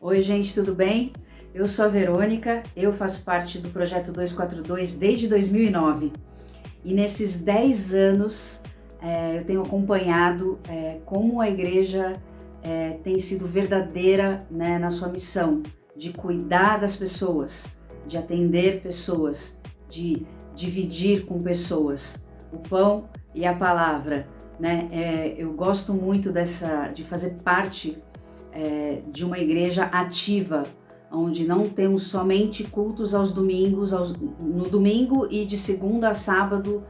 Oi gente, tudo bem? Eu sou a Verônica, eu faço parte do Projeto 242 desde 2009 e nesses 10 anos eu tenho acompanhado como a igreja tem sido verdadeira, né, na sua missão de cuidar das pessoas, de atender pessoas, de dividir com pessoas o pão e a palavra, né? Eu gosto muito de fazer parte de uma igreja ativa, onde não temos somente cultos aos domingos, no domingo e de segunda a sábado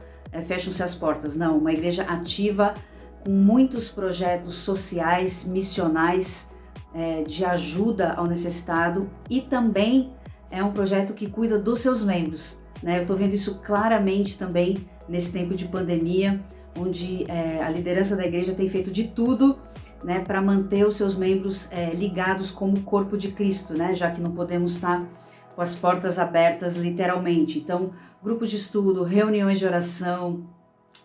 fecham-se as portas. Não, uma igreja ativa com muitos projetos sociais, missionais, de ajuda ao necessitado, e também é um projeto que cuida dos seus membros, né? Eu estou vendo isso claramente também nesse tempo de pandemia, onde a liderança da igreja tem feito de tudo, né, para manter os seus membros ligados como corpo de Cristo, né, já que não podemos estar com as portas abertas literalmente. Então, grupos de estudo, reuniões de oração,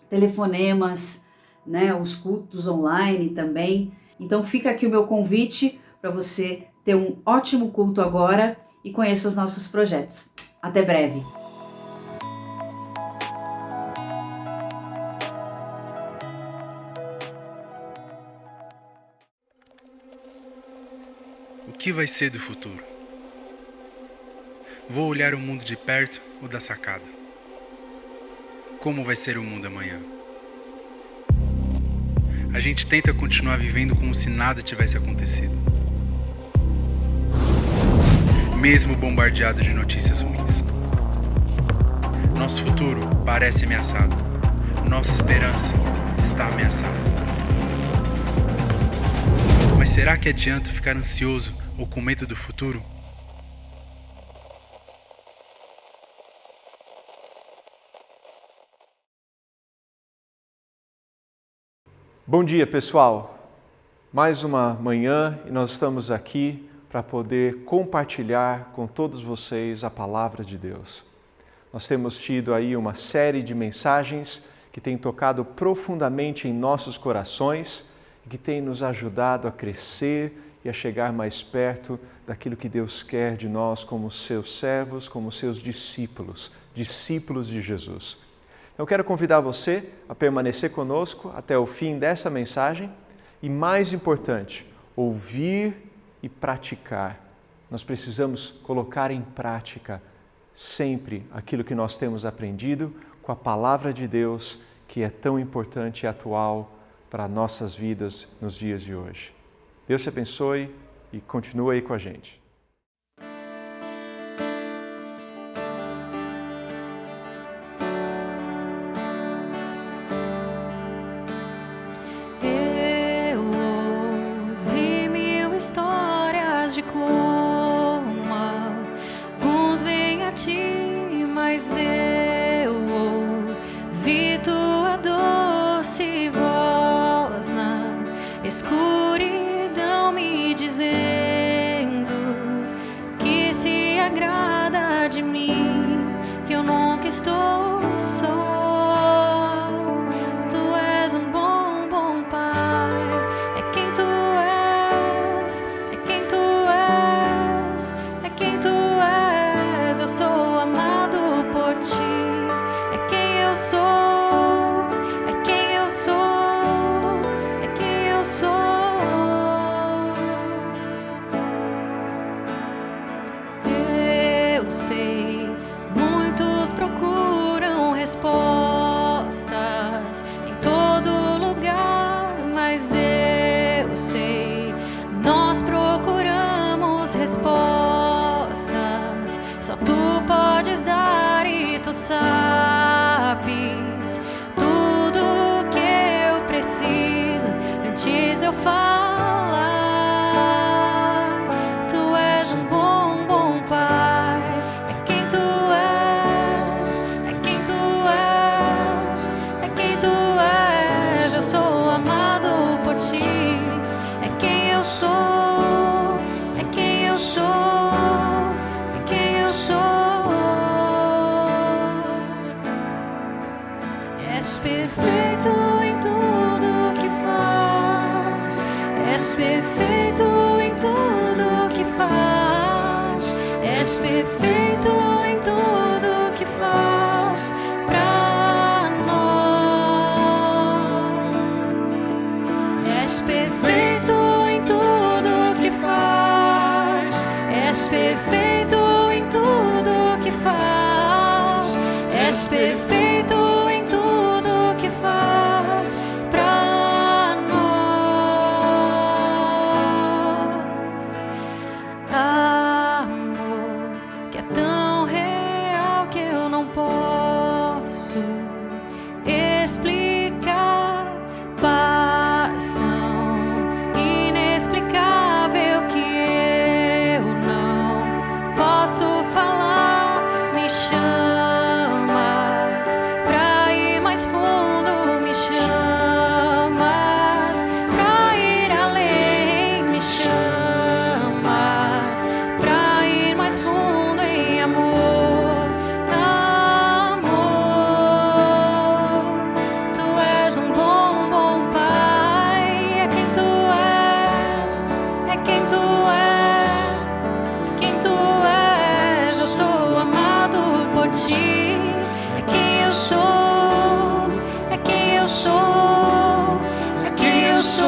telefonemas, né, os cultos online também. Então fica aqui o meu convite para você ter um ótimo culto agora e conheça os nossos projetos. Até breve! O que vai ser do futuro? Vou olhar o mundo de perto ou da sacada? Como vai ser o mundo amanhã? A gente tenta continuar vivendo como se nada tivesse acontecido, mesmo bombardeado de notícias ruins. Nosso futuro parece ameaçado. Nossa esperança está ameaçada. Mas será que adianta ficar ansioso ou com medo do futuro? Bom dia, pessoal. Mais uma manhã e nós estamos aqui para poder compartilhar com todos vocês a palavra de Deus. Nós temos tido aí uma série de mensagens que tem tocado profundamente em nossos corações e que tem nos ajudado a crescer e a chegar mais perto daquilo que Deus quer de nós como seus servos, como seus discípulos, discípulos de Jesus. Eu quero convidar você a permanecer conosco até o fim dessa mensagem e, mais importante, ouvir e praticar. Nós precisamos colocar em prática sempre aquilo que nós temos aprendido com a palavra de Deus, que é tão importante e atual para nossas vidas nos dias de hoje. Deus te abençoe e continue aí com a gente. Eu ouvi 1000 histórias de como alguns vêm a ti, mas eu ouvi tua doce voz na escuridão me dizendo que se agrada de mim, que eu nunca estou só. Tu és um bom pai, é quem tu és, é quem tu és, é quem tu és. Eu sou amado por ti, é quem eu sou, é quem eu sou, é quem eu sou. Eu sei, muitos procuram respostas em todo lugar, mas eu sei, nós procuramos respostas, só tu podes dar e tu sabes tudo o que eu preciso antes de eu falar. Tu és um bom pai, é quem tu és, é quem tu és, é quem tu és. Eu sou amado por ti, é quem eu sou, é quem eu sou, é quem eu sou. És perfeito em tudo que faz, és perfeito em tudo que faz. És perfeito em tudo que faz pra nós. És perfeito em tudo que faz. És perfeito em tudo que faz. És perfeito em tudo que faz pra nós. Amor que é tão real que eu não posso explicar. Paz tão inexplicável que eu não posso falar. Me chamas pra ir mais fundo, me chamas pra ir além, me chamas pra ir mais fundo em amor, amor. Tu és um bom, bom Pai, é quem tu és, é quem tu és, é quem tu és. Eu sou amado por ti, é quem eu sou, é quem eu sou, é quem eu sou.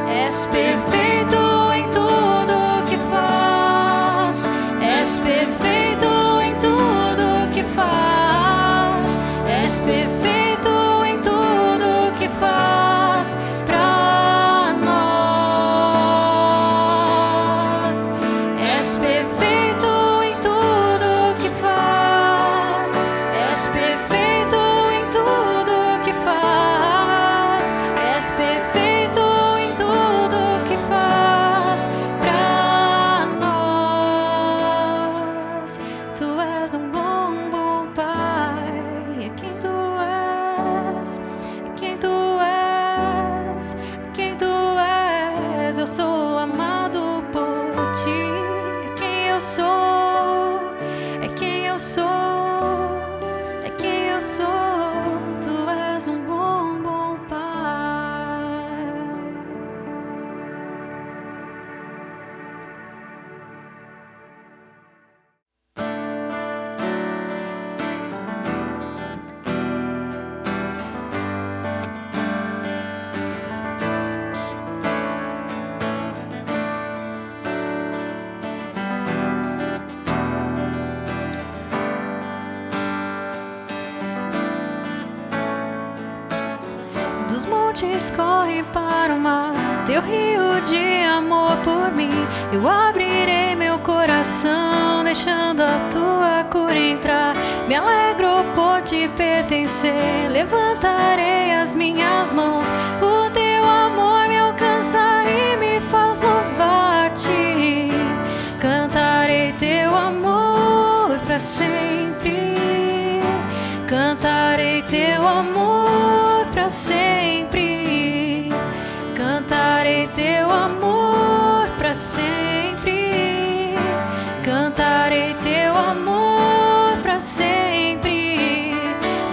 És perfeito em tudo que faz. És perfeito em tudo que faz. És perfeito em tudo que faz pra nós. És perfeito em tudo que faz. És perfeito em tudo que faz. És perfeito em tudo que faz pra nós. Tu és um bom, bom Pai, é quem tu és, é quem tu és, é quem tu és. Eu sou amado por ti, é quem eu sou, é quem eu sou, é quem eu sou. Tu és um bom, bom Pai. Dos montes corre para o mar, teu rio de amor por mim. Eu abrirei meu coração, deixando a tua cura entrar. Me alegro por te pertencer, levantarei as minhas mãos. O teu amor me alcança e me faz louvar-te. Cantarei teu amor pra sempre. Cantarei teu amor pra sempre. Cantarei teu amor pra sempre. Cantarei teu amor pra sempre.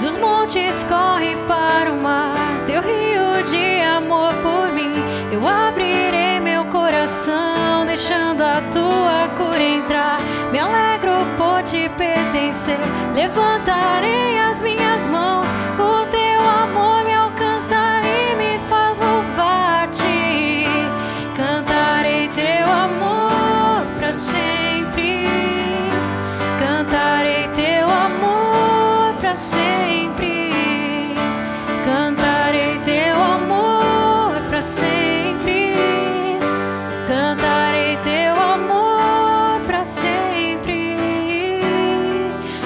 Dos montes corre para o mar, teu rio de amor por mim. Eu abrirei meu coração, deixando a tua cura entrar. Me alegro por te pertencer, levantarei as minhas mãos. O teu amor me alcança e me faz louvar-te. Cantarei teu amor pra sempre. Cantarei teu amor pra sempre. Cantarei teu amor pra sempre. Cantarei teu amor pra sempre.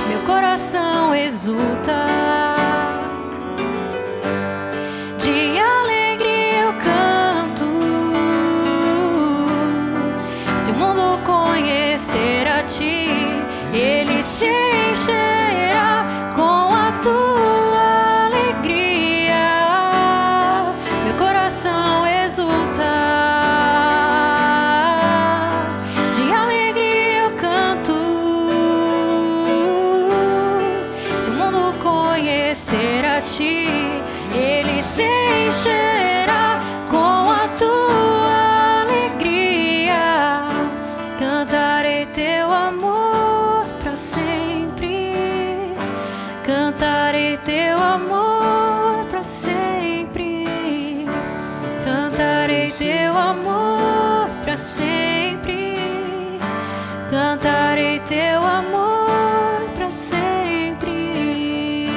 Meu coração exulta, de alegria eu canto. Se o mundo conhecer a ti, ele se encherá com a tua alegria. Meu coração exulta, de alegria eu canto. Se o mundo conhecer a ti, ele se encherá com a tua alegria. Cantarei teu amor para sempre. Cantarei teu amor para sempre.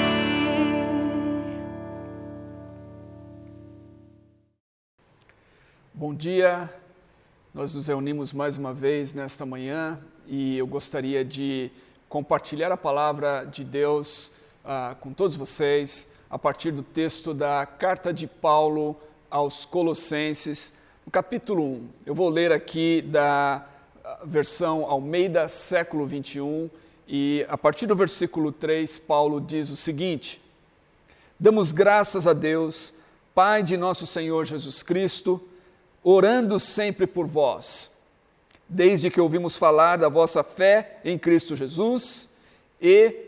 Bom dia, nós nos reunimos mais uma vez nesta manhã e eu gostaria de compartilhar a palavra de Deus com todos vocês a partir do texto da carta de Paulo aos Colossenses, no capítulo 1. Eu vou ler aqui da versão Almeida, século 21, e a partir do versículo 3, Paulo diz o seguinte: Damos graças a Deus, Pai de nosso Senhor Jesus Cristo, orando sempre por vós, desde que ouvimos falar da vossa fé em Cristo Jesus e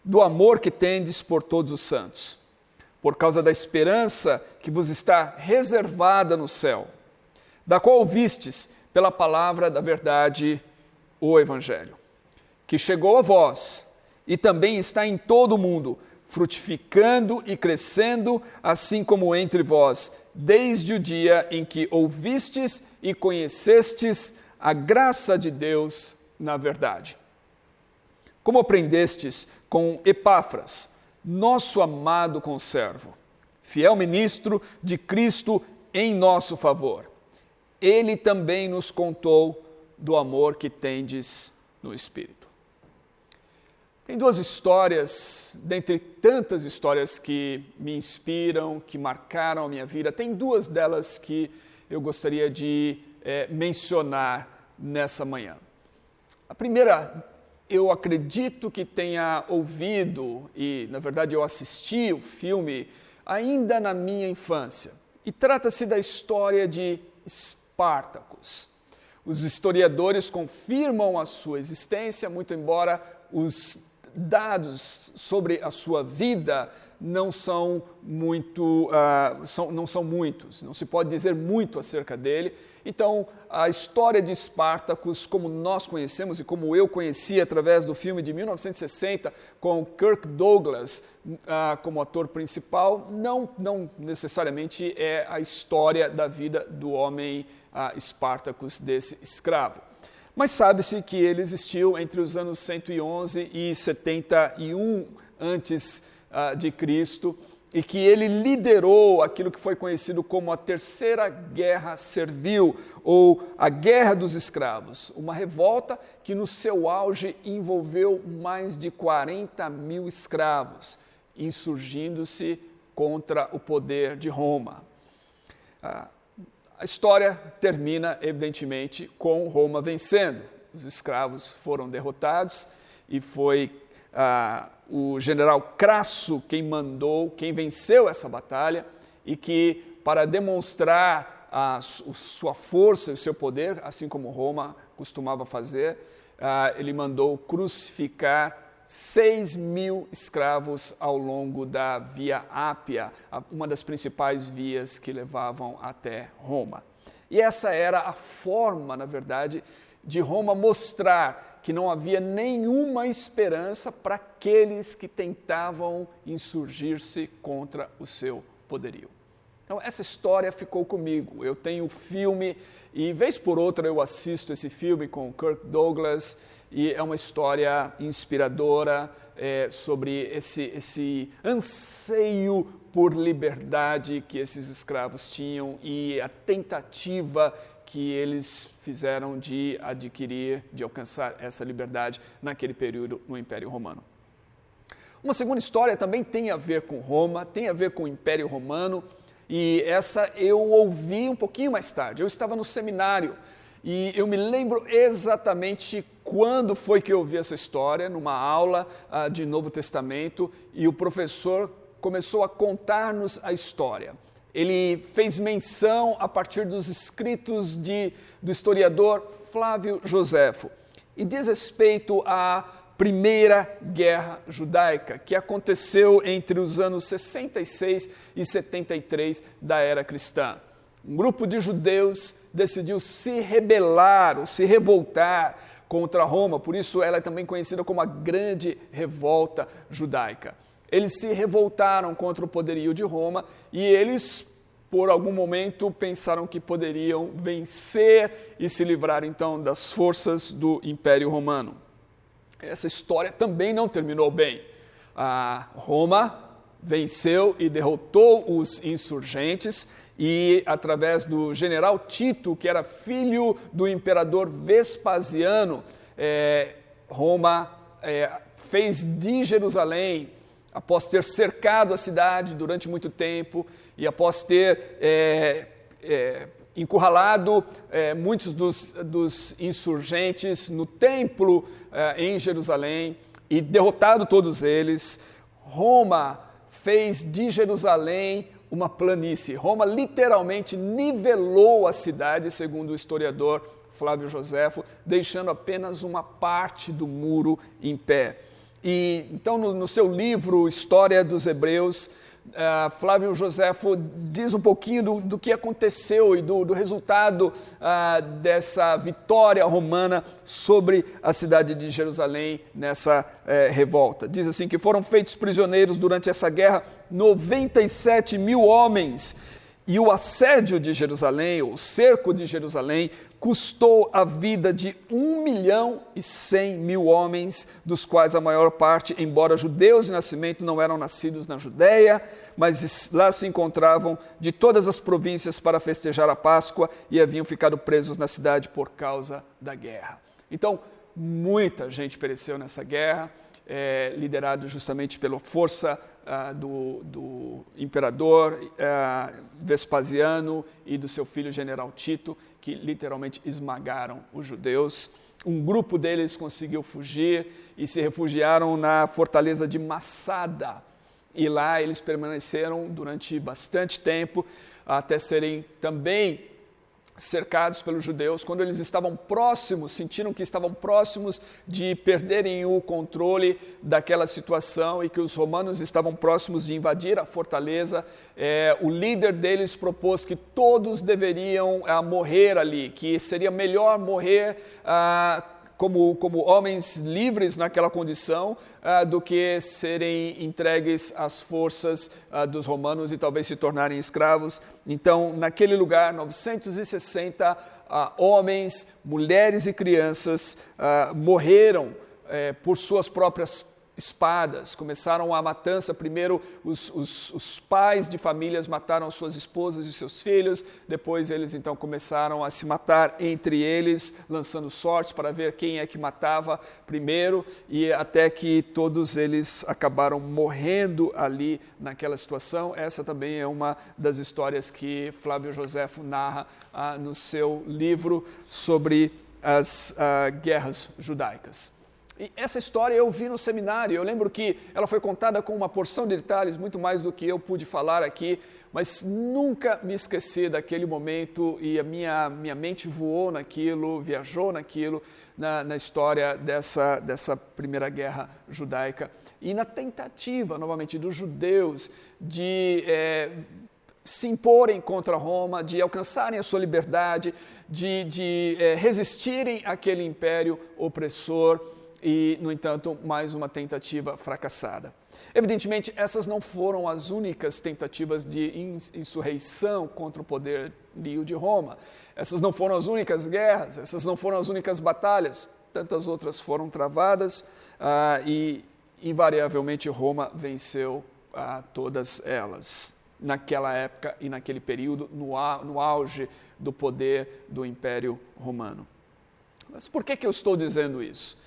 do amor que tendes por todos os santos, por causa da esperança que vos está reservada no céu, da qual ouvistes pela palavra da verdade, o Evangelho, que chegou a vós e também está em todo o mundo, frutificando e crescendo, assim como entre vós, desde o dia em que ouvistes e conhecestes a graça de Deus na verdade. Como aprendestes com Epáfras, nosso amado conservo, fiel ministro de Cristo em nosso favor. Ele também nos contou do amor que tendes no Espírito. Tem duas histórias, dentre tantas histórias que me inspiram, que marcaram a minha vida, tem duas delas que eu gostaria de mencionar nessa manhã. A primeira, eu acredito que tenha ouvido e, na verdade, eu assisti o filme ainda na minha infância. E trata-se da história de Espartacus. Os historiadores confirmam a sua existência, muito embora os dados sobre a sua vida não são muitos, não se pode dizer muito acerca dele. Então, a história de Espartacus, como nós conhecemos e como eu conheci através do filme de 1960, com Kirk Douglas como ator principal, não necessariamente é a história da vida do homem Espartacus, desse escravo. Mas sabe-se que ele existiu entre os anos 111 e 71 antes de Cristo, e que ele liderou aquilo que foi conhecido como a Terceira Guerra Servil, ou a Guerra dos Escravos, uma revolta que no seu auge envolveu mais de 40 mil escravos, insurgindo-se contra o poder de Roma. A história termina, evidentemente, com Roma vencendo. Os escravos foram derrotados e foi o general Crasso quem venceu essa batalha, e que, para demonstrar sua força e o seu poder, assim como Roma costumava fazer, ele mandou crucificar 6.000 escravos ao longo da Via Ápia, uma das principais vias que levavam até Roma. E essa era a forma, na verdade, de Roma mostrar que não havia nenhuma esperança para aqueles que tentavam insurgir-se contra o seu poderio. Então, essa história ficou comigo. Eu tenho o filme e, vez por outra, eu assisto esse filme com Kirk Douglas, e é uma história inspiradora sobre esse anseio por liberdade que esses escravos tinham e a tentativa que eles fizeram de adquirir, de alcançar essa liberdade naquele período no Império Romano. Uma segunda história também tem a ver com Roma, tem a ver com o Império Romano, e essa eu ouvi um pouquinho mais tarde. Eu estava no seminário e eu me lembro exatamente quando foi que eu ouvi essa história, numa aula de Novo Testamento, e o professor começou a contar-nos a história. Ele fez menção a partir dos escritos do historiador Flávio Joséfo, e diz respeito à Primeira Guerra Judaica, que aconteceu entre os anos 66 e 73 da era cristã. Um grupo de judeus decidiu se rebelar, ou se revoltar contra Roma, por isso ela é também conhecida como a Grande Revolta Judaica. Eles se revoltaram contra o poderio de Roma e eles por algum momento pensaram que poderiam vencer e se livrar então das forças do Império Romano. Essa história também não terminou bem. Roma venceu e derrotou os insurgentes e, através do general Tito, que era filho do imperador Vespasiano, Roma fez de Jerusalém, após ter cercado a cidade durante muito tempo e após ter encurralado muitos dos insurgentes no templo em Jerusalém e derrotado todos eles, Roma fez de Jerusalém uma planície. Roma literalmente nivelou a cidade, segundo o historiador Flávio Joséfo, deixando apenas uma parte do muro em pé. E então, no seu livro História dos Hebreus, Flávio Joséfo diz um pouquinho do que aconteceu e do resultado dessa vitória romana sobre a cidade de Jerusalém nessa revolta. Diz assim que foram feitos prisioneiros durante essa guerra 97 mil homens, e o assédio de Jerusalém, o cerco de Jerusalém, custou a vida de 1.100.000 homens, dos quais a maior parte, embora judeus de nascimento, não eram nascidos na Judéia, mas lá se encontravam de todas as províncias para festejar a Páscoa e haviam ficado presos na cidade por causa da guerra. Então, muita gente pereceu nessa guerra, liderado justamente pela força do imperador Vespasiano e do seu filho general Tito, que literalmente esmagaram os judeus. Um grupo deles conseguiu fugir e se refugiaram na fortaleza de Massada. E lá eles permaneceram durante bastante tempo, até serem também cercados pelos judeus. Quando eles estavam próximos, sentiram que estavam próximos de perderem o controle daquela situação e que os romanos estavam próximos de invadir a fortaleza, o líder deles propôs que todos deveriam morrer ali, que seria melhor morrer como homens livres naquela condição, do que serem entregues às forças dos romanos e talvez se tornarem escravos. Então, naquele lugar, 960 homens, mulheres e crianças morreram por suas próprias espadas. Começaram a matança. Primeiro os pais de famílias mataram suas esposas e seus filhos, depois eles então começaram a se matar entre eles, lançando sortes para ver quem é que matava primeiro, e até que todos eles acabaram morrendo ali naquela situação. Essa também é uma das histórias que Flávio Joséfo narra no seu livro sobre as guerras judaicas. E essa história eu vi no seminário. Eu lembro que ela foi contada com uma porção de detalhes, muito mais do que eu pude falar aqui, mas nunca me esqueci daquele momento e a minha mente voou naquilo, viajou naquilo, na história dessa primeira guerra judaica. E na tentativa, novamente, dos judeus de se imporem contra Roma, de alcançarem a sua liberdade, de resistirem àquele império opressor. E, no entanto, mais uma tentativa fracassada. Evidentemente, essas não foram as únicas tentativas de insurreição contra o poderio de Roma. Essas não foram as únicas guerras, essas não foram as únicas batalhas. Tantas outras foram travadas e, invariavelmente, Roma venceu todas elas. Naquela época e naquele período, no auge do poder do Império Romano. Mas por que eu estou dizendo isso?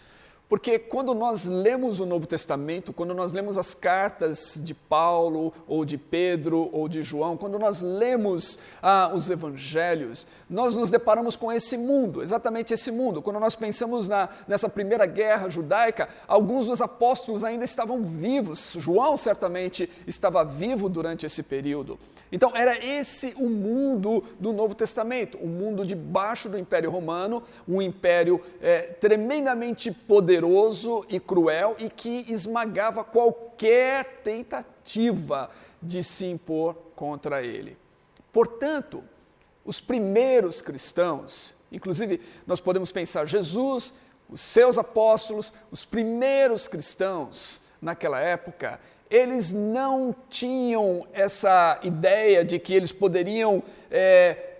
Porque quando nós lemos o Novo Testamento, quando nós lemos as cartas de Paulo, ou de Pedro, ou de João, quando nós lemos os evangelhos, nós nos deparamos com esse mundo, exatamente esse mundo. Quando nós pensamos nessa primeira guerra judaica, alguns dos apóstolos ainda estavam vivos. João certamente estava vivo durante esse período. Então era esse o mundo do Novo Testamento, um mundo debaixo do Império Romano, um império tremendamente poderoso e cruel e que esmagava qualquer tentativa de se impor contra ele. Portanto, os primeiros cristãos, inclusive nós podemos pensar Jesus, os seus apóstolos, os primeiros cristãos naquela época, eles não tinham essa ideia de que eles poderiam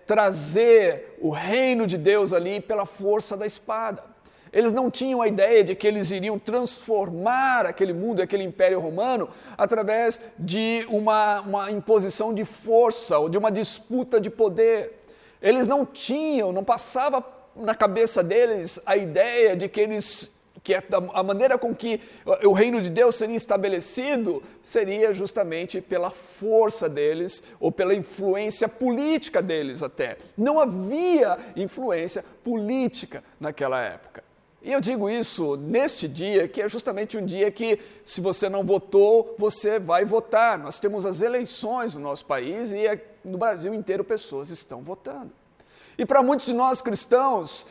trazer o reino de Deus ali pela força da espada. Eles não tinham a ideia de que eles iriam transformar aquele mundo, aquele império romano, através de uma imposição de força ou de uma disputa de poder. Eles não passava na cabeça deles a ideia de que a maneira com que o reino de Deus seria estabelecido seria justamente pela força deles ou pela influência política deles até. Não havia influência política naquela época. E eu digo isso neste dia, que é justamente um dia que, se você não votou, você vai votar. Nós temos as eleições no nosso país e no Brasil inteiro pessoas estão votando. E para muitos de nós cristãos,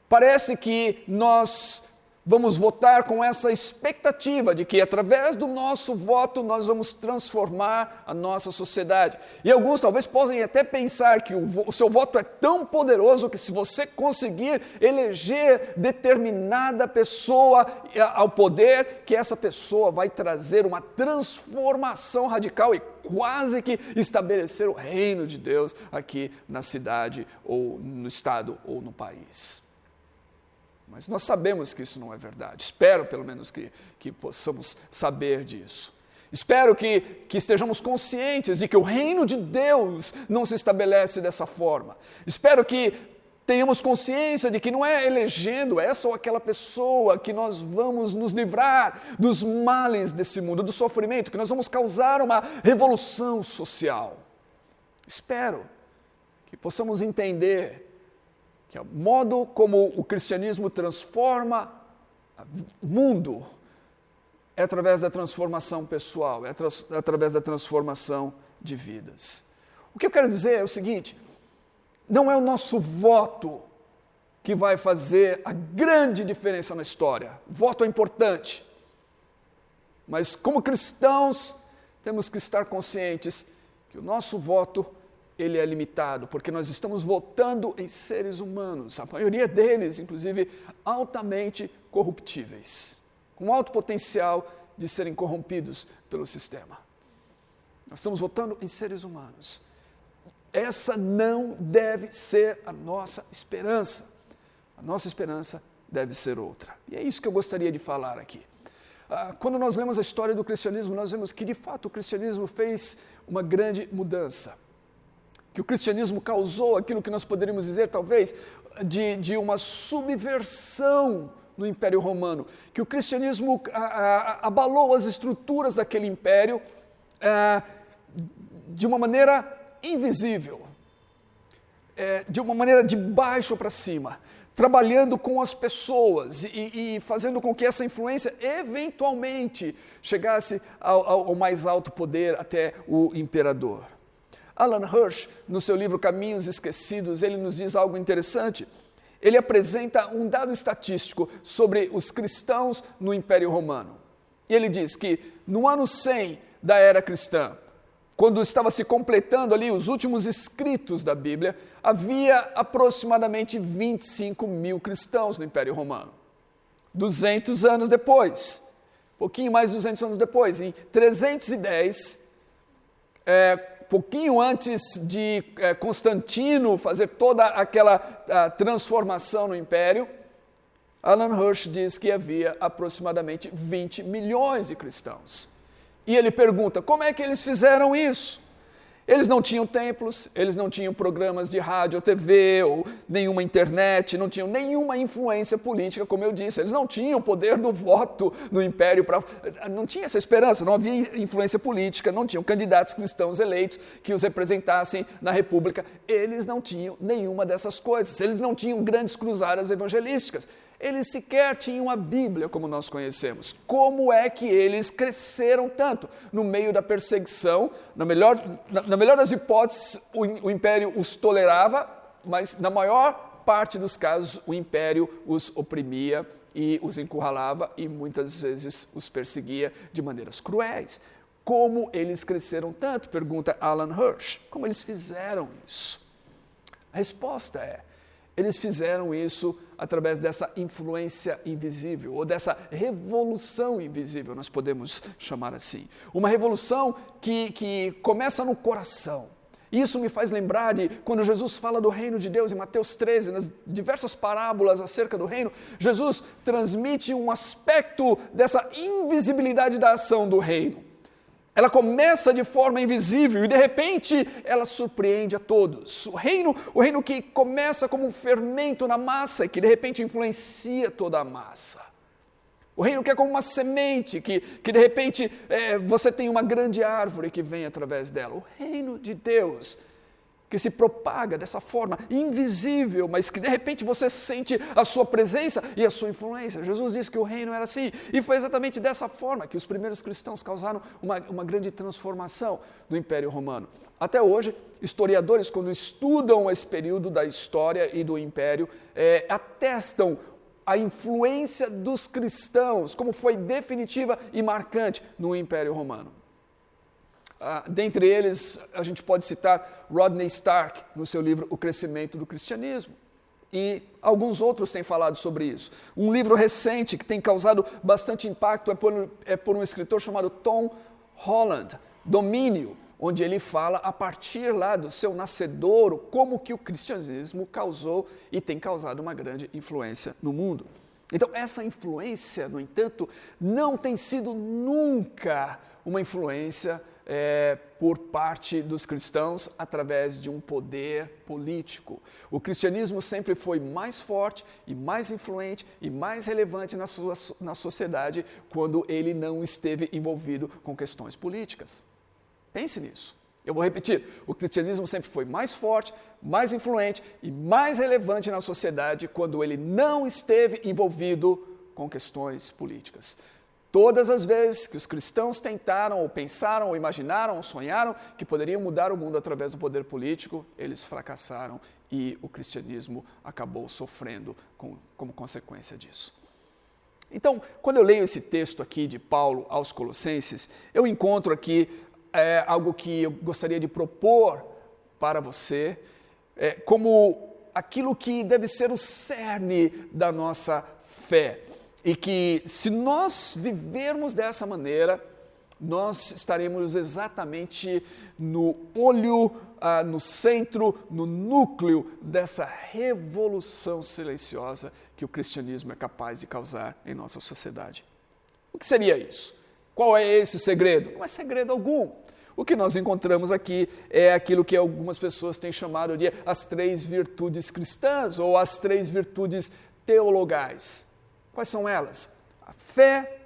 parece que nós vamos votar com essa expectativa de que, através do nosso voto, nós vamos transformar a nossa sociedade. E alguns talvez possam até pensar que o seu voto é tão poderoso que, se você conseguir eleger determinada pessoa ao poder, que essa pessoa vai trazer uma transformação radical e quase que estabelecer o reino de Deus aqui na cidade, ou no estado, ou no país. Mas nós sabemos que isso não é verdade. Espero, pelo menos, que possamos saber disso. Espero que estejamos conscientes de que o reino de Deus não se estabelece dessa forma. Espero que tenhamos consciência de que não é elegendo essa ou aquela pessoa que nós vamos nos livrar dos males desse mundo, do sofrimento, que nós vamos causar uma revolução social. Espero que possamos entender que o modo como o cristianismo transforma o mundo é através da transformação pessoal, é através da transformação de vidas. O que eu quero dizer é o seguinte: não é o nosso voto que vai fazer a grande diferença na história. O voto é importante, mas como cristãos temos que estar conscientes que o nosso voto ele é limitado, porque nós estamos votando em seres humanos, a maioria deles, inclusive, altamente corruptíveis, com alto potencial de serem corrompidos pelo sistema. Nós estamos votando em seres humanos. Essa não deve ser a nossa esperança. A nossa esperança deve ser outra. E é isso que eu gostaria de falar aqui. Quando nós lemos a história do cristianismo, nós vemos que, de fato, o cristianismo fez uma grande mudança. Que o cristianismo causou aquilo que nós poderíamos dizer, talvez, de uma subversão no Império Romano. Que o cristianismo abalou as estruturas daquele império de uma maneira invisível, de uma maneira de baixo para cima, trabalhando com as pessoas e fazendo com que essa influência eventualmente chegasse ao mais alto poder, até o imperador. Alan Hirsch, no seu livro Caminhos Esquecidos, ele nos diz algo interessante. Ele apresenta um dado estatístico sobre os cristãos no Império Romano. E ele diz que no ano 100 da era cristã, quando estava se completando ali os últimos escritos da Bíblia, havia aproximadamente 25 mil cristãos no Império Romano. 200 anos depois, pouquinho mais de 200 anos depois, em 310, pouquinho antes de Constantino fazer toda aquela transformação no Império, Alan Hirsch diz que havia aproximadamente 20 milhões de cristãos. E ele pergunta, como é que eles fizeram isso? Eles não tinham templos, eles não tinham programas de rádio ou TV, ou nenhuma internet, não tinham nenhuma influência política, como eu disse. Eles não tinham o poder do voto no Império, não tinha essa esperança, não havia influência política, não tinham candidatos cristãos eleitos que os representassem na República. Eles não tinham nenhuma dessas coisas, eles não tinham grandes cruzadas evangelísticas. Eles sequer tinham a Bíblia como nós conhecemos. Como é que eles cresceram tanto? No meio da perseguição, na melhor das hipóteses, o Império os tolerava, mas na maior parte dos casos o Império os oprimia e os encurralava e muitas vezes os perseguia de maneiras cruéis. Como eles cresceram tanto? Pergunta Alan Hirsch. Como eles fizeram isso? A resposta é, eles fizeram isso através dessa influência invisível, ou dessa revolução invisível, nós podemos chamar assim. Uma revolução que começa no coração. Isso me faz lembrar de quando Jesus fala do reino de Deus em Mateus 13, nas diversas parábolas acerca do reino, Jesus transmite um aspecto dessa invisibilidade da ação do reino. Ela começa de forma invisível e de repente ela surpreende a todos. O reino que começa como um fermento na massa e que de repente influencia toda a massa. O reino que é como uma semente, que de repente você tem uma grande árvore que vem através dela. O reino de Deus, que se propaga dessa forma, invisível, mas que de repente você sente a sua presença e a sua influência. Jesus disse que o reino era assim, e foi exatamente dessa forma que os primeiros cristãos causaram uma grande transformação no Império Romano. Até hoje, historiadores, quando estudam esse período da história e do Império, atestam a influência dos cristãos, como foi definitiva e marcante no Império Romano. Dentre eles, a gente pode citar Rodney Stark, no seu livro O Crescimento do Cristianismo. E alguns outros têm falado sobre isso. Um livro recente que tem causado bastante impacto é por um escritor chamado Tom Holland, Domínio, onde ele fala a partir lá do seu nascedouro, como que o cristianismo causou e tem causado uma grande influência no mundo. Então, essa influência, no entanto, não tem sido nunca uma influência por parte dos cristãos através de um poder político. O cristianismo sempre foi mais forte e mais influente e mais relevante na sociedade quando ele não esteve envolvido com questões políticas. Pense nisso. Eu vou repetir, o cristianismo sempre foi mais forte, mais influente e mais relevante na sociedade quando ele não esteve envolvido com questões políticas. Todas as vezes que os cristãos tentaram, ou pensaram, ou imaginaram, ou sonharam que poderiam mudar o mundo através do poder político, eles fracassaram e o cristianismo acabou sofrendo como consequência disso. Então, quando eu leio esse texto aqui de Paulo aos Colossenses, eu encontro aqui algo que eu gostaria de propor para você, como aquilo que deve ser o cerne da nossa fé. E que se nós vivermos dessa maneira, nós estaremos exatamente no olho, no centro, no núcleo dessa revolução silenciosa que o cristianismo é capaz de causar em nossa sociedade. O que seria isso? Qual é esse segredo? Não é segredo algum. O que nós encontramos aqui é aquilo que algumas pessoas têm chamado de as 3 virtudes cristãs ou as 3 virtudes teologais. Quais são elas? A fé,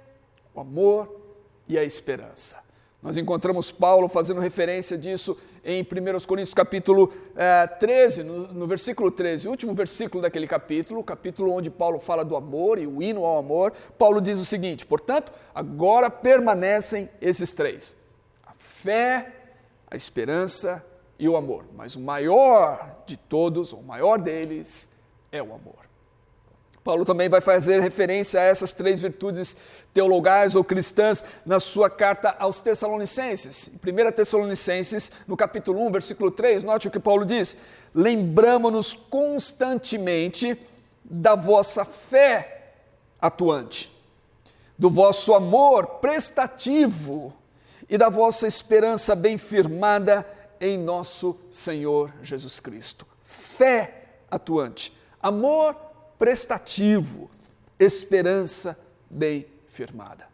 o amor e a esperança. Nós encontramos Paulo fazendo referência disso em 1 Coríntios capítulo 13, no versículo 13, o último versículo daquele capítulo, o capítulo onde Paulo fala do amor e o hino ao amor. Paulo diz o seguinte: portanto, agora permanecem esses 3, a fé, a esperança e o amor. Mas o maior de todos, o maior deles, é o amor. Paulo também vai fazer referência a essas 3 virtudes teologais ou cristãs na sua carta aos Tessalonicenses. Em 1 Tessalonicenses, no capítulo 1, versículo 3, note o que Paulo diz: lembramo-nos constantemente da vossa fé atuante, do vosso amor prestativo e da vossa esperança bem firmada em nosso Senhor Jesus Cristo. Fé atuante, amor prestativo, esperança bem firmada.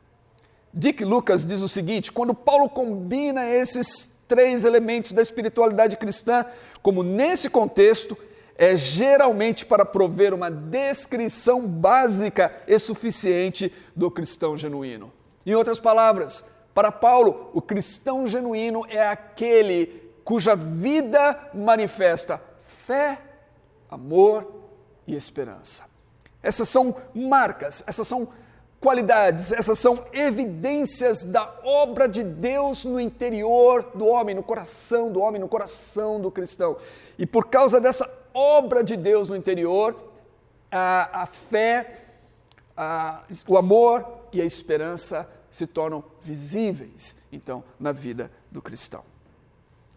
Dick Lucas diz o seguinte: quando Paulo combina esses 3 elementos da espiritualidade cristã, como nesse contexto, é geralmente para prover uma descrição básica e suficiente do cristão genuíno. Em outras palavras, para Paulo, o cristão genuíno é aquele cuja vida manifesta fé, amor e esperança. Essas são marcas, essas são qualidades, essas são evidências da obra de Deus no interior do homem, no coração do homem, no coração do cristão. E por causa dessa obra de Deus no interior, a fé, o amor e a esperança se tornam visíveis, então, na vida do cristão.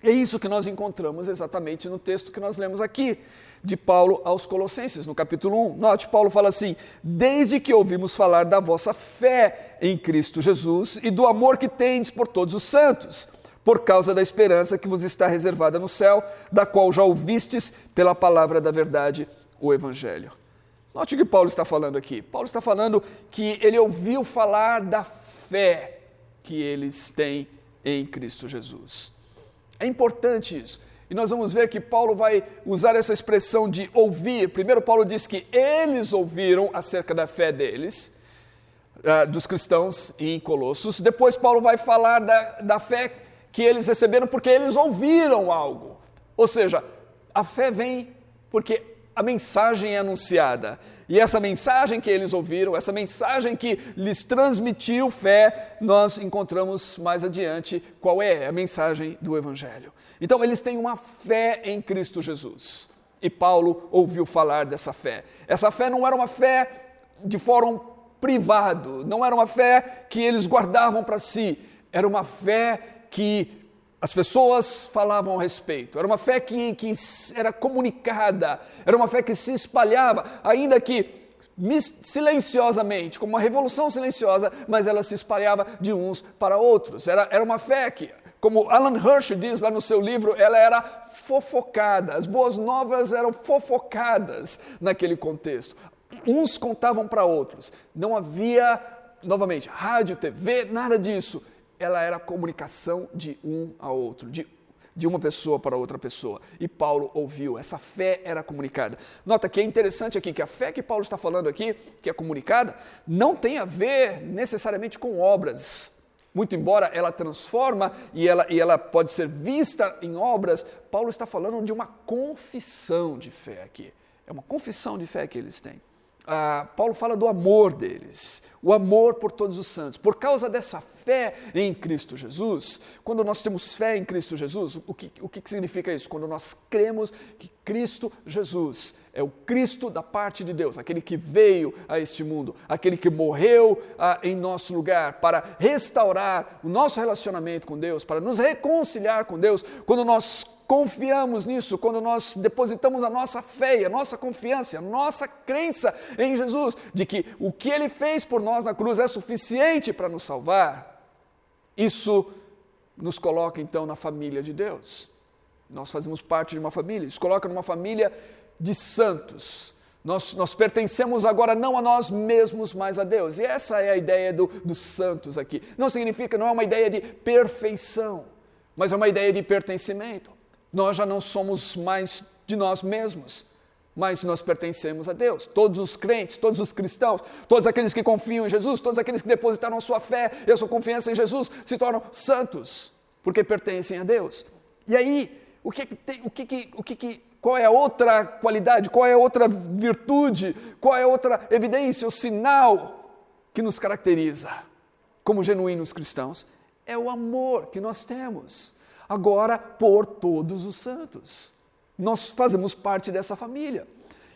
É isso que nós encontramos exatamente no texto que nós lemos aqui, de Paulo aos Colossenses, no capítulo 1. Note, Paulo fala assim: desde que ouvimos falar da vossa fé em Cristo Jesus e do amor que tendes por todos os santos, por causa da esperança que vos está reservada no céu, da qual já ouvistes pela palavra da verdade, o Evangelho. Note o que Paulo está falando aqui. Paulo está falando que ele ouviu falar da fé que eles têm em Cristo Jesus. É importante isso. E nós vamos ver que Paulo vai usar essa expressão de ouvir. Primeiro, Paulo diz que eles ouviram acerca da fé deles, dos cristãos em Colossos. Depois, Paulo vai falar da fé que eles receberam porque eles ouviram algo. Ou seja, a fé vem porque a mensagem é anunciada. E essa mensagem que eles ouviram, essa mensagem que lhes transmitiu fé, nós encontramos mais adiante qual é a mensagem do Evangelho. Então, eles têm uma fé em Cristo Jesus. E Paulo ouviu falar dessa fé. Essa fé não era uma fé de fórum privado, não era uma fé que eles guardavam para si, era uma fé que as pessoas falavam a respeito, era uma fé que era comunicada, era uma fé que se espalhava, ainda que silenciosamente, como uma revolução silenciosa, mas ela se espalhava de uns para outros. Era uma fé que, como Alan Hirsch diz lá no seu livro, ela era fofocada, as boas novas eram fofocadas naquele contexto. Uns contavam para outros, não havia, novamente, rádio, TV, nada disso. Ela era comunicação de um a outro, de uma pessoa para outra pessoa. E Paulo ouviu, essa fé era comunicada. Nota que é interessante aqui que a fé que Paulo está falando aqui, que é comunicada, não tem a ver necessariamente com obras. Muito embora ela transforma e ela pode ser vista em obras, Paulo está falando de uma confissão de fé aqui. É uma confissão de fé que eles têm. Paulo fala do amor deles, o amor por todos os santos. Por causa dessa fé em Cristo Jesus, quando nós temos fé em Cristo Jesus, o que significa isso? Quando nós cremos que Cristo Jesus é o Cristo da parte de Deus, aquele que veio a este mundo, aquele que morreu em nosso lugar para restaurar o nosso relacionamento com Deus, para nos reconciliar com Deus, quando nós confiamos nisso, quando nós depositamos a nossa fé, a nossa confiança, a nossa crença em Jesus, de que o que Ele fez por nós na cruz é suficiente para nos salvar, isso nos coloca então na família de Deus. Nós fazemos parte de uma família, isso coloca numa família de santos. Nós pertencemos agora não a nós mesmos, mas a Deus. E essa é a ideia dos santos aqui. Não é uma ideia de perfeição, mas é uma ideia de pertencimento. Nós já não somos mais de nós mesmos, mas nós pertencemos a Deus. Todos os crentes, todos os cristãos, todos aqueles que confiam em Jesus, todos aqueles que depositaram a sua fé e a sua confiança em Jesus, se tornam santos, porque pertencem a Deus. E aí, qual é a outra qualidade, qual é a outra virtude, qual é a outra evidência, o sinal que nos caracteriza como genuínos cristãos? É o amor que nós temos agora por todos os santos. Nós fazemos parte dessa família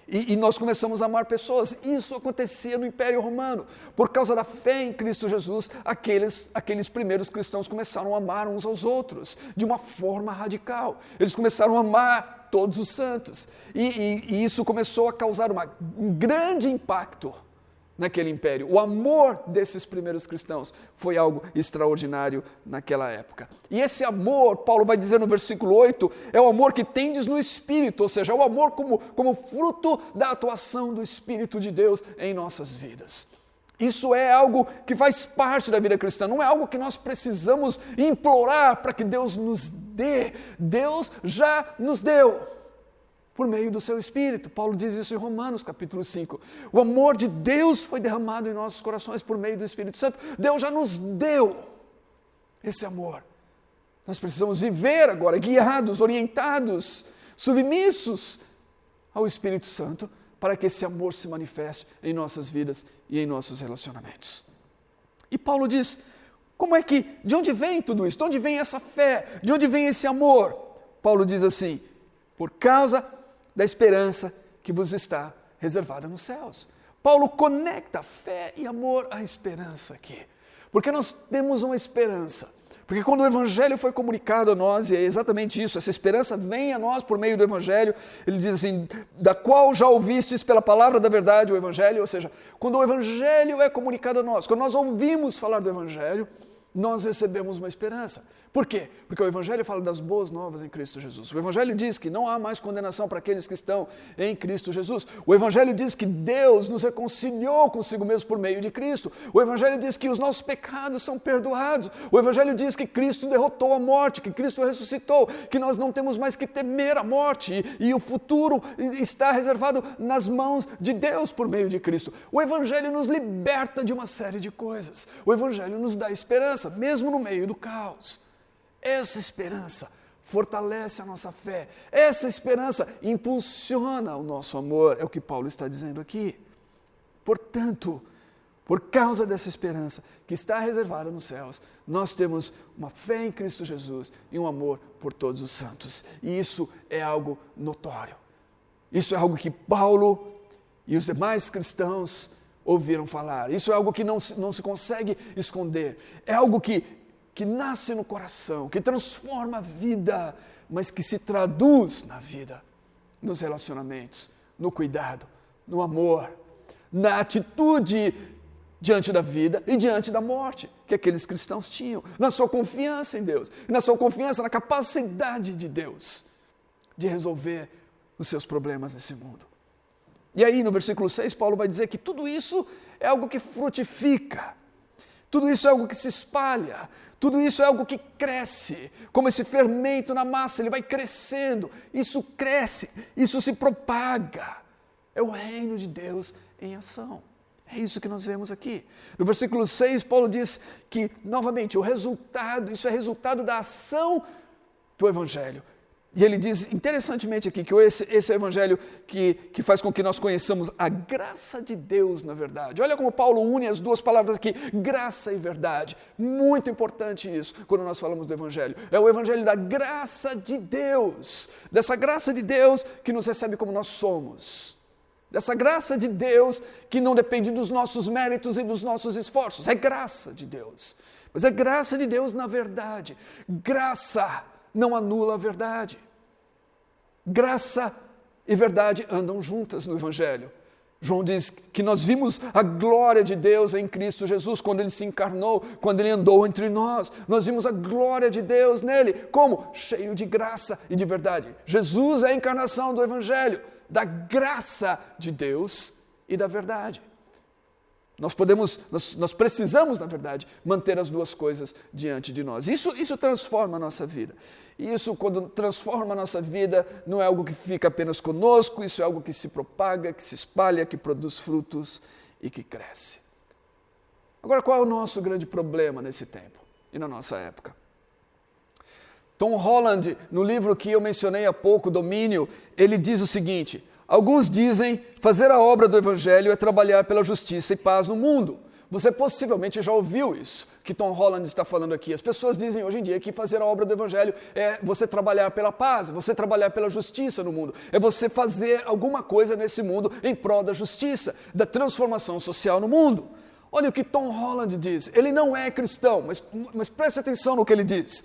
e nós começamos a amar pessoas. Isso acontecia no Império Romano. Por causa da fé em Cristo Jesus, aqueles primeiros cristãos começaram a amar uns aos outros de uma forma radical. Eles começaram a amar todos os santos e isso começou a causar um grande impacto naquele império. O amor desses primeiros cristãos foi algo extraordinário naquela época. E esse amor, Paulo vai dizer no versículo 8, é o amor que tendes no Espírito, ou seja, é o amor como fruto da atuação do Espírito de Deus em nossas vidas. Isso é algo que faz parte da vida cristã, não é algo que nós precisamos implorar para que Deus nos dê. Deus já nos deu por meio do seu Espírito. Paulo diz isso em Romanos capítulo 5. O amor de Deus foi derramado em nossos corações por meio do Espírito Santo. Deus já nos deu esse amor. Nós precisamos viver agora guiados, orientados, submissos ao Espírito Santo para que esse amor se manifeste em nossas vidas e em nossos relacionamentos. E Paulo diz, de onde vem tudo isso? De onde vem essa fé? De onde vem esse amor? Paulo diz assim, por causa da esperança que vos está reservada nos céus. Paulo conecta fé e amor à esperança aqui, porque nós temos uma esperança, Porque quando o Evangelho foi comunicado a nós, e é exatamente isso, essa esperança vem a nós por meio do Evangelho, ele diz assim, da qual já ouvistes pela palavra da verdade o Evangelho, ou seja, quando o Evangelho é comunicado a nós, quando nós ouvimos falar do Evangelho, nós recebemos uma esperança. Por quê? Porque o Evangelho fala das boas novas em Cristo Jesus. O Evangelho diz que não há mais condenação para aqueles que estão em Cristo Jesus. O Evangelho diz que Deus nos reconciliou consigo mesmo por meio de Cristo. O Evangelho diz que os nossos pecados são perdoados. O Evangelho diz que Cristo derrotou a morte, que Cristo ressuscitou, que nós não temos mais que temer a morte e o futuro está reservado nas mãos de Deus por meio de Cristo. O Evangelho nos liberta de uma série de coisas. O Evangelho nos dá esperança, mesmo no meio do caos. Essa esperança fortalece a nossa fé. Essa esperança impulsiona o nosso amor. É o que Paulo está dizendo aqui. Portanto, por causa dessa esperança que está reservada nos céus, nós temos uma fé em Cristo Jesus e um amor por todos os santos. E isso é algo notório. Isso é algo que Paulo e os demais cristãos ouviram falar. Isso é algo que não se consegue esconder. É algo que nasce no coração, que transforma a vida, mas que se traduz na vida, nos relacionamentos, no cuidado, no amor, na atitude diante da vida e diante da morte que aqueles cristãos tinham, na sua confiança em Deus, na sua confiança na capacidade de Deus de resolver os seus problemas nesse mundo. E aí no versículo 6, Paulo vai dizer que tudo isso é algo que frutifica, tudo isso é algo que se espalha, tudo isso é algo que cresce, como esse fermento na massa, ele vai crescendo, isso cresce, isso se propaga. É o reino de Deus em ação. É isso que nós vemos aqui. No versículo 6, Paulo diz que, novamente, isso é resultado da ação do Evangelho. E ele diz, interessantemente aqui, que esse é o Evangelho que faz com que nós conheçamos a graça de Deus na verdade. Olha como Paulo une as duas palavras aqui, graça e verdade. Muito importante isso, quando nós falamos do Evangelho. É o Evangelho da graça de Deus. Dessa graça de Deus que nos recebe como nós somos. Dessa graça de Deus que não depende dos nossos méritos e dos nossos esforços. É graça de Deus. Mas é graça de Deus na verdade. Graça não anula a verdade. Graça e verdade andam juntas no Evangelho. João diz que nós vimos a glória de Deus em Cristo Jesus, quando Ele se encarnou, quando Ele andou entre nós. Nós vimos a glória de Deus nele. Como? Cheio de graça e de verdade. Jesus é a encarnação do Evangelho, da graça de Deus e da verdade. Nós precisamos, na verdade, manter as duas coisas diante de nós. Isso transforma a nossa vida. E isso, quando transforma a nossa vida, não é algo que fica apenas conosco, isso é algo que se propaga, que se espalha, que produz frutos e que cresce. Agora, qual é o nosso grande problema nesse tempo e na nossa época? Tom Holland, no livro que eu mencionei há pouco, Domínio, ele diz o seguinte: alguns dizem fazer a obra do Evangelho é trabalhar pela justiça e paz no mundo. Você possivelmente já ouviu isso, que Tom Holland está falando aqui. As pessoas dizem hoje em dia que fazer a obra do Evangelho é você trabalhar pela paz, é você trabalhar pela justiça no mundo, é você fazer alguma coisa nesse mundo em prol da justiça, da transformação social no mundo. Olha o que Tom Holland diz. Ele não é cristão, mas preste atenção no que ele diz.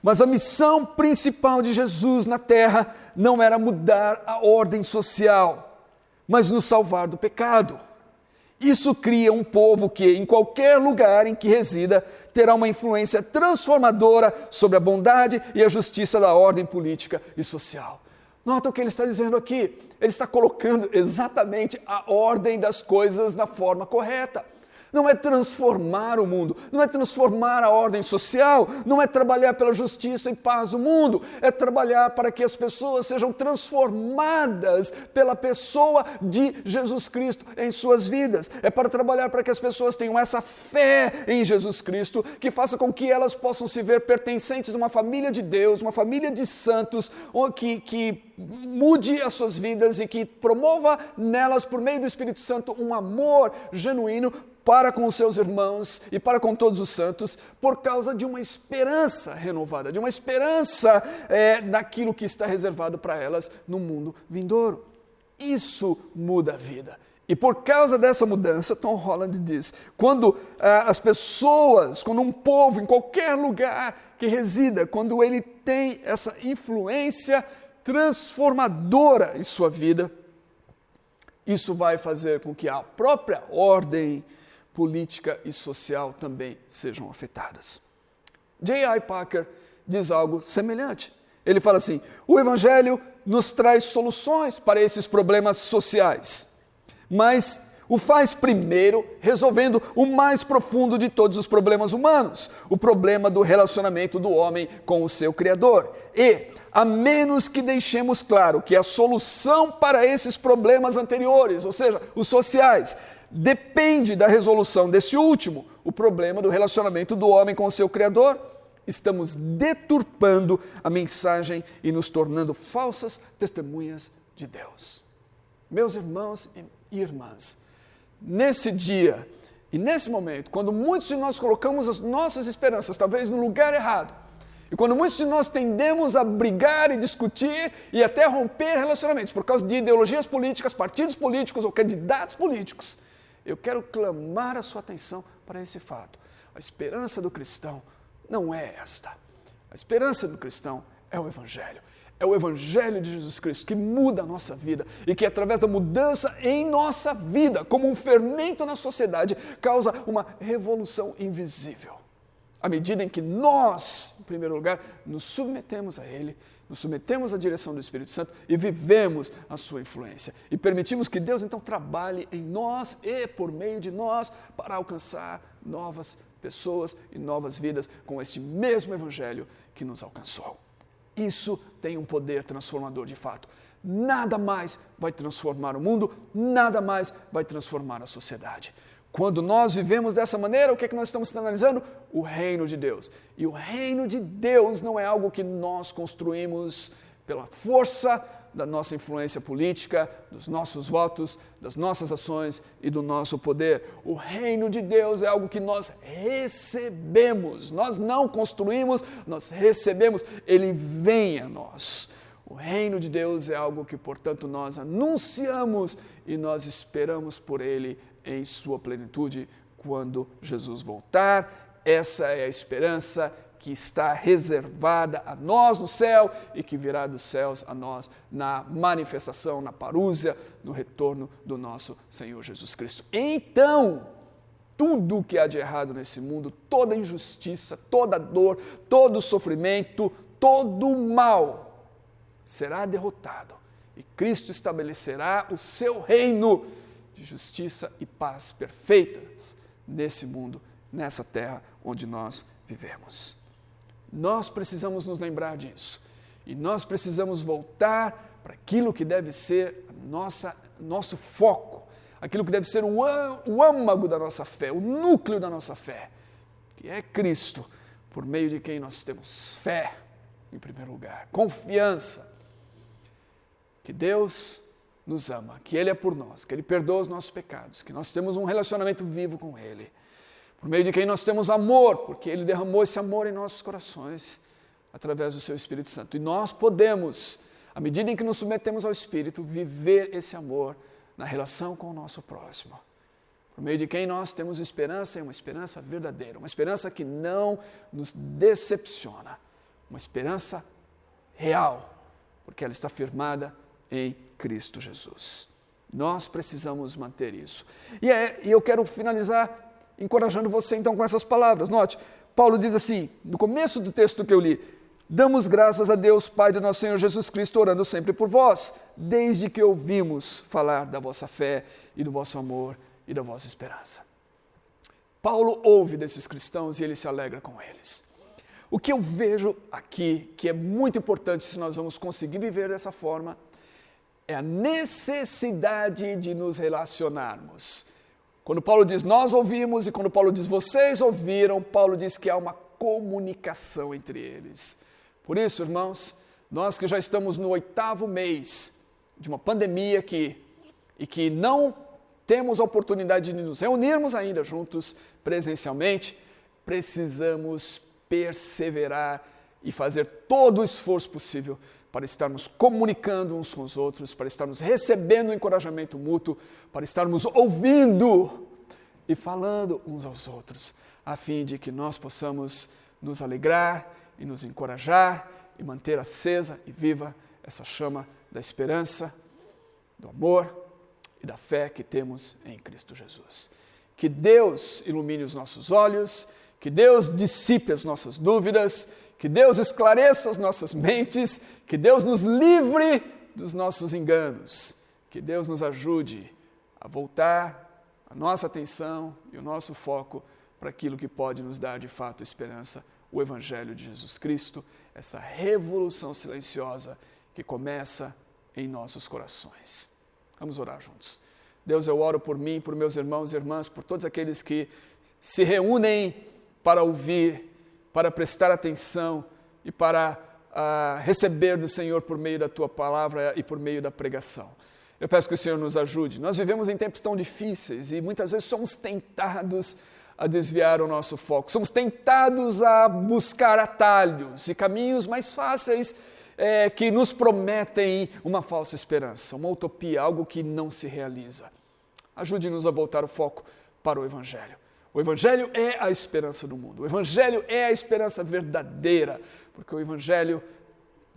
Mas a missão principal de Jesus na terra não era mudar a ordem social, mas nos salvar do pecado. Isso cria um povo que, em qualquer lugar em que resida, terá uma influência transformadora sobre a bondade e a justiça da ordem política e social. Nota o que ele está dizendo aqui. Ele está colocando exatamente a ordem das coisas na forma correta. Não é transformar o mundo, não é transformar a ordem social, não é trabalhar pela justiça e paz do mundo, é trabalhar para que as pessoas sejam transformadas pela pessoa de Jesus Cristo em suas vidas. É para trabalhar para que as pessoas tenham essa fé em Jesus Cristo, que faça com que elas possam se ver pertencentes a uma família de Deus, uma família de santos, que mude as suas vidas e que promova nelas, por meio do Espírito Santo, um amor genuíno para com os seus irmãos e para com todos os santos, por causa de uma esperança renovada, de uma esperança daquilo que está reservado para elas no mundo vindouro. Isso muda a vida, E por causa dessa mudança, Tom Holland diz, quando as pessoas, quando um povo, em qualquer lugar que resida, quando ele tem essa influência transformadora em sua vida, isso vai fazer com que a própria ordem política e social também sejam afetadas. J.I. Packer diz algo semelhante. Ele fala assim, o Evangelho nos traz soluções para esses problemas sociais, mas o faz primeiro resolvendo o mais profundo de todos os problemas humanos, o problema do relacionamento do homem com o seu Criador. E, a menos que deixemos claro que a solução para esses problemas anteriores, ou seja, os sociais, depende da resolução desse último, o problema do relacionamento do homem com o seu Criador, estamos deturpando a mensagem e nos tornando falsas testemunhas de Deus. Meus irmãos e irmãs, nesse dia e nesse momento, quando muitos de nós colocamos as nossas esperanças talvez no lugar errado, e quando muitos de nós tendemos a brigar e discutir e até romper relacionamentos por causa de ideologias políticas, partidos políticos ou candidatos políticos, eu quero clamar a sua atenção para esse fato. A esperança do cristão não é esta. A esperança do cristão é o Evangelho. É o Evangelho de Jesus Cristo que muda a nossa vida e que através da mudança em nossa vida, como um fermento na sociedade, causa uma revolução invisível. À medida em que nós, em primeiro lugar, nos submetemos a Ele, nos submetemos à direção do Espírito Santo e vivemos a sua influência. E permitimos que Deus então trabalhe em nós e por meio de nós para alcançar novas pessoas e novas vidas com este mesmo Evangelho que nos alcançou. Isso tem um poder transformador de fato. Nada mais vai transformar o mundo, nada mais vai transformar a sociedade. Quando nós vivemos dessa maneira, o que é que nós estamos analisando? O reino de Deus. E o reino de Deus não é algo que nós construímos pela força da nossa influência política, dos nossos votos, das nossas ações e do nosso poder. O reino de Deus é algo que nós recebemos. Nós não construímos, nós recebemos. Ele vem a nós. O reino de Deus é algo que, portanto, nós anunciamos e nós esperamos por Ele em sua plenitude quando Jesus voltar. Essa é a esperança que está reservada a nós no céu e que virá dos céus a nós na manifestação, na parúzia, no retorno do nosso Senhor Jesus Cristo. Então, tudo o que há de errado nesse mundo, toda injustiça, toda dor, todo sofrimento, todo mal será derrotado e Cristo estabelecerá o seu reino de justiça e paz perfeitas nesse mundo, nessa terra onde nós vivemos. Nós precisamos nos lembrar disso e nós precisamos voltar para aquilo que deve ser nosso foco, aquilo que deve ser o âmago da nossa fé, o núcleo da nossa fé, que é Cristo, por meio de quem nós temos fé, em primeiro lugar, confiança, que Deus nos ama, que Ele é por nós, que Ele perdoa os nossos pecados, que nós temos um relacionamento vivo com Ele, por meio de quem nós temos amor, porque Ele derramou esse amor em nossos corações, através do Seu Espírito Santo. E nós podemos, à medida em que nos submetemos ao Espírito, viver esse amor na relação com o nosso próximo. Por meio de quem nós temos esperança, e uma esperança verdadeira, uma esperança que não nos decepciona, uma esperança real, porque ela está firmada em Cristo Jesus. Nós precisamos manter isso. E eu quero finalizar encorajando você então com essas palavras. Note, Paulo diz assim, no começo do texto que eu li, damos graças a Deus, Pai de nosso Senhor Jesus Cristo, orando sempre por vós, desde que ouvimos falar da vossa fé e do vosso amor e da vossa esperança. Paulo ouve desses cristãos e ele se alegra com eles. O que eu vejo aqui, que é muito importante se nós vamos conseguir viver dessa forma, é a necessidade de nos relacionarmos. Quando Paulo diz nós ouvimos e quando Paulo diz vocês ouviram, Paulo diz que há uma comunicação entre eles. Por isso, irmãos, nós que já estamos no 8º mês de uma pandemia e que não temos a oportunidade de nos reunirmos ainda juntos presencialmente, precisamos perseverar e fazer todo o esforço possível para estarmos comunicando uns com os outros, para estarmos recebendo encorajamento mútuo, para estarmos ouvindo e falando uns aos outros, a fim de que nós possamos nos alegrar e nos encorajar e manter acesa e viva essa chama da esperança, do amor e da fé que temos em Cristo Jesus. Que Deus ilumine os nossos olhos, que Deus dissipe as nossas dúvidas, que Deus esclareça as nossas mentes, que Deus nos livre dos nossos enganos, que Deus nos ajude a voltar a nossa atenção e o nosso foco para aquilo que pode nos dar de fato esperança, o Evangelho de Jesus Cristo, essa revolução silenciosa que começa em nossos corações. Vamos orar juntos. Deus, eu oro por mim, por meus irmãos e irmãs, por todos aqueles que se reúnem para ouvir, para prestar atenção e para receber do Senhor por meio da Tua palavra e por meio da pregação. Eu peço que o Senhor nos ajude. Nós vivemos em tempos tão difíceis e muitas vezes somos tentados a desviar o nosso foco. Somos tentados a buscar atalhos e caminhos mais fáceis que nos prometem uma falsa esperança, uma utopia, algo que não se realiza. Ajude-nos a voltar o foco para o Evangelho. O Evangelho é a esperança do mundo. O Evangelho é a esperança verdadeira, porque o Evangelho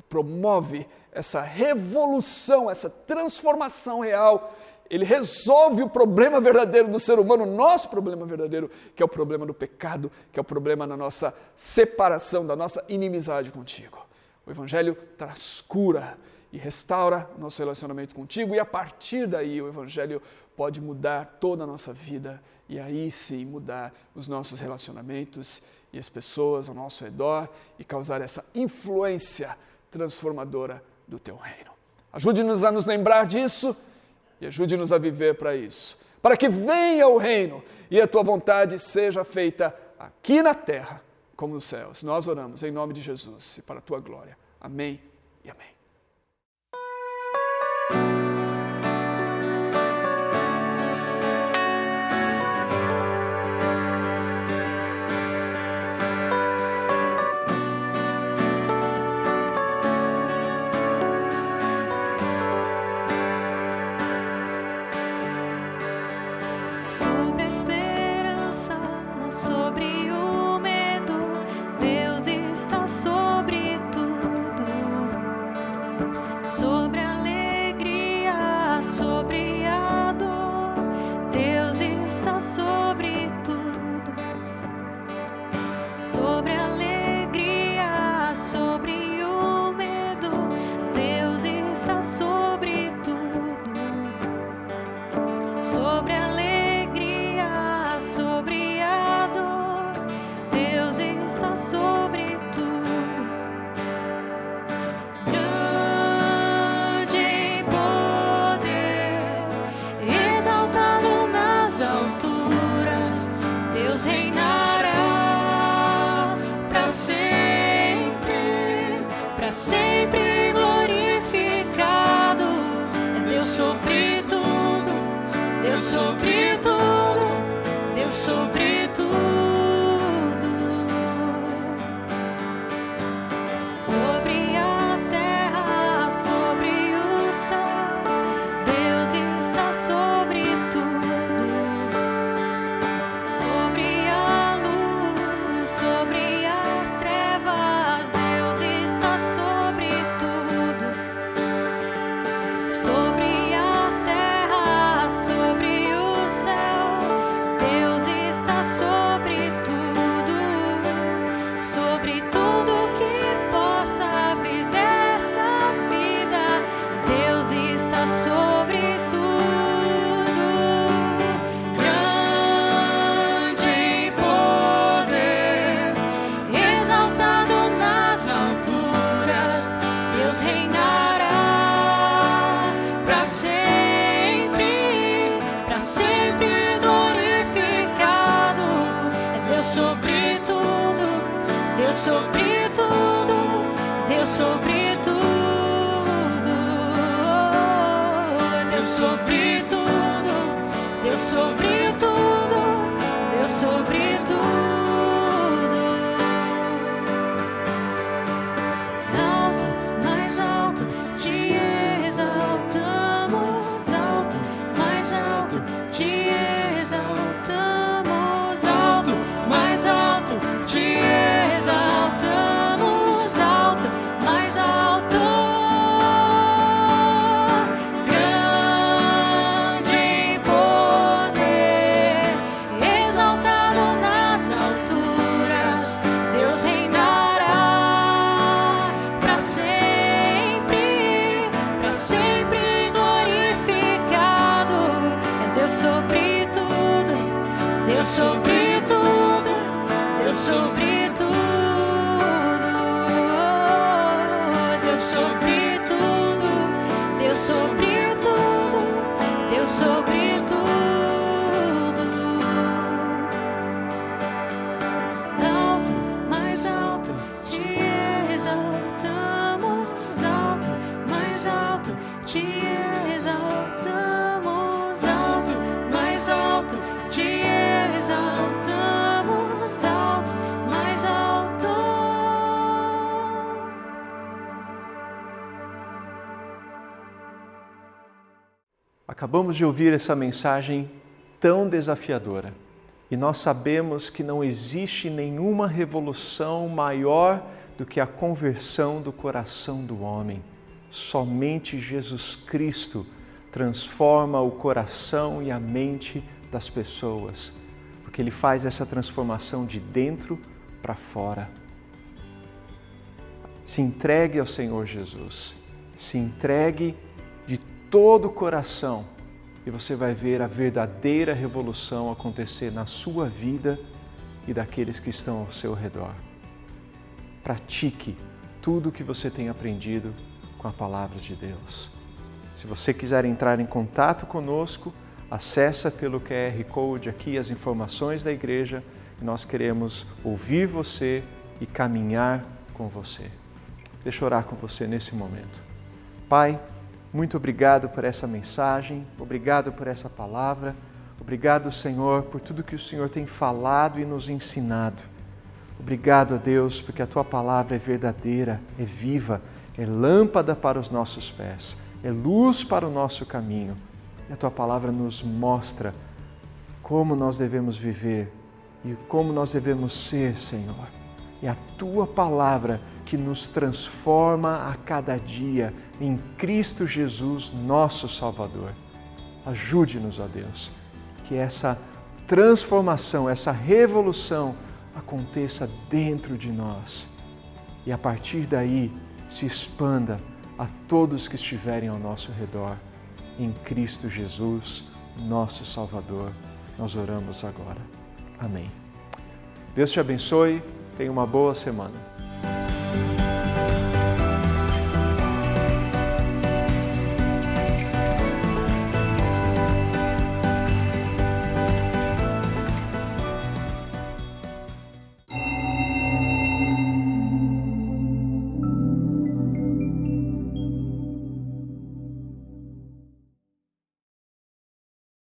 promove essa revolução, essa transformação real. Ele resolve o problema verdadeiro do ser humano, o nosso problema verdadeiro, que é o problema do pecado, que é o problema da nossa separação, da nossa inimizade contigo. O Evangelho traz cura e restaura o nosso relacionamento contigo, e a partir daí o Evangelho pode mudar toda a nossa vida, e aí sim mudar os nossos relacionamentos e as pessoas ao nosso redor e causar essa influência transformadora do Teu reino. Ajude-nos a nos lembrar disso e ajude-nos a viver para isso, para que venha o reino e a Tua vontade seja feita aqui na terra como nos céus. Nós oramos em nome de Jesus e para a Tua glória. Amém e amém. Sobre a esperança, sobre o medo, Deus está sobre tudo. Sobre a alegria, sobre a dor, Deus está sobre tudo. Sobre a alegria, sobre o medo, Deus está sobre tudo. Sobre a alegria, sobre a dor, Deus está sobre tudo. Grande poder, exaltado nas alturas, Deus reinará para sempre glorificado. És Deus sobre tudo, Deus sobre tudo, Deus sobre tudo. Sobre a terra, sobre o céu, Deus está sobre tudo. Sobre a luz, sobre as trevas, Deus está sobre tudo. Sobre a terra, sobre o céu, Deus está sobre tudo. Sobre tudo que possa vir dessa vida, Deus está sobre tudo. Grande poder, exaltado nas alturas, Deus reinará para sempre glorificado. És Deus sobre tudo, Deus sobre tudo, Deus sobre tudo. És Deus sobre tudo, Deus sobre tudo, Deus sobre tudo. Alto, mais alto. sobre tudo, Deus sobre tudo, Deus sobre tudo, Deus sobre tudo, Deus sobre tudo. Alto, mais alto, te exaltamos, alto, mais alto, te exaltamos, alto, mais alto, te exaltamos, alto, mais alto. Acabamos de ouvir essa mensagem tão desafiadora e nós sabemos que não existe nenhuma revolução maior do que a conversão do coração do homem. Somente Jesus Cristo transforma o coração e a mente das pessoas, porque Ele faz essa transformação de dentro para fora. Se entregue ao Senhor Jesus, se entregue de todo o coração e você vai ver a verdadeira revolução acontecer na sua vida e daqueles que estão ao seu redor. Pratique tudo o que você tem aprendido com a palavra de Deus. Se você quiser entrar em contato conosco, acessa pelo QR Code aqui as informações da igreja e nós queremos ouvir você e caminhar com você. Deixa eu orar com você nesse momento. Pai, muito obrigado por essa mensagem, obrigado por essa palavra, obrigado, Senhor, por tudo que o Senhor tem falado e nos ensinado. Obrigado a Deus, porque a Tua palavra é verdadeira, é viva, é lâmpada para os nossos pés, é luz para o nosso caminho. E a Tua palavra nos mostra como nós devemos viver e como nós devemos ser, Senhor. É a Tua palavra que nos transforma a cada dia em Cristo Jesus, nosso Salvador. Ajude-nos, ó Deus, que essa transformação, essa revolução aconteça dentro de nós e a partir daí se expanda a todos que estiverem ao nosso redor. Em Cristo Jesus, nosso Salvador, nós oramos agora. Amém. Deus te abençoe, tenha uma boa semana.